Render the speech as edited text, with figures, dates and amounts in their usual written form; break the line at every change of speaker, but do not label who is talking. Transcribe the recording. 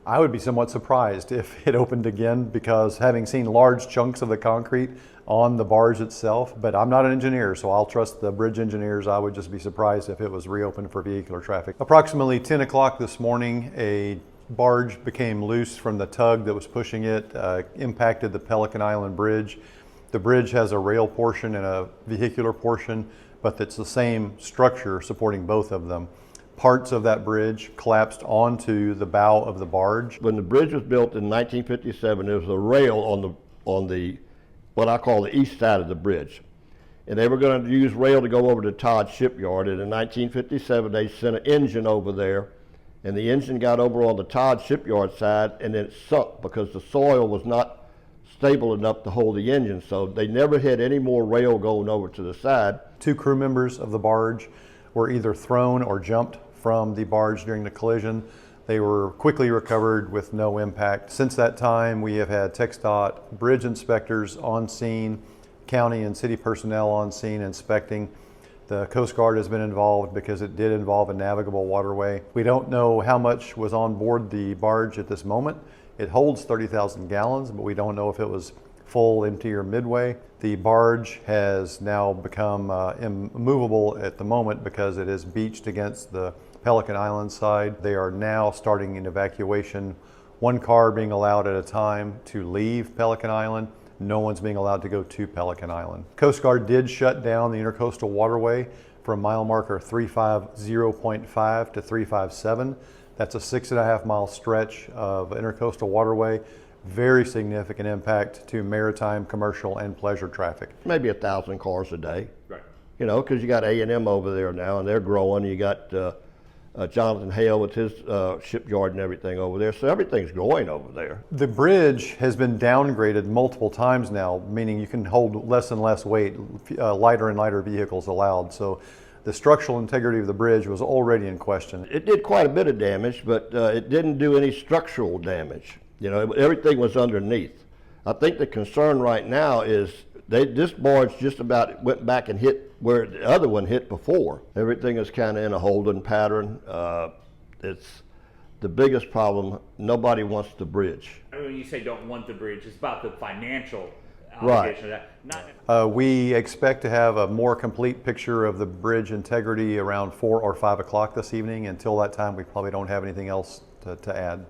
I would be somewhat surprised if it opened again, because having seen large chunks of the concrete on the barge itself, but I'm not an engineer, so I'll trust the bridge engineers. I would just be surprised if it was reopened for vehicular traffic. Approximately 10 o'clock this morning, a barge became loose from the tug that was pushing it, impacted the Pelican Island Bridge. The bridge has a rail portion and a vehicular portion, but it's the same structure supporting both of them. Parts of that bridge collapsed onto the bow of the barge.
When the bridge was built in 1957, there was a rail on the what I call the east side of the bridge. And they were going to use rail to go over to Todd Shipyard. And in 1957, they sent an engine over there, and the engine got over on the Todd Shipyard side, and then it sunk because the soil was not stable enough to hold the engine. So they never had any more rail going over to the side.
2 crew members of the barge were either thrown or jumped from the barge during the collision. They were quickly recovered with no impact. Since that time, we have had TxDOT bridge inspectors on scene, county and city personnel on scene inspecting. The Coast Guard has been involved because it did involve a navigable waterway. We don't know how much was on board the barge at this moment. It holds 30,000 gallons, but we don't know if it was full, empty, or midway. The barge has now become immovable at the moment because it is beached against the Pelican Island side. They are now starting an evacuation, 1 car being allowed at a time to leave Pelican Island. No one's being allowed to go to Pelican Island. Coast Guard did shut down the intercoastal waterway from mile marker 350.5 to 357. That's a 6.5 mile stretch of intercoastal waterway. Very significant impact to maritime, commercial, and pleasure traffic.
Maybe 1,000 cars a day.
Right.
You know, because you got A&M over there now, and they're growing. You got Jonathan Hale with his shipyard and everything over there. So everything's growing over there.
The bridge has been downgraded multiple times now, meaning you can hold less and less weight, lighter and lighter vehicles allowed. So the structural integrity of the bridge was already in question.
It did quite a bit of damage, but it didn't do any structural damage. You know, everything was underneath. I think the concern right now is this barge just about went back and hit where the other one hit before. Everything is kind of in a holding pattern. It's the biggest problem. Nobody wants the bridge.
When you say don't want the bridge, it's about the financial
Right.
obligation of that.
We expect to have a more complete picture of the bridge integrity around 4 or 5 o'clock this evening. Until that time, we probably don't have anything else to add.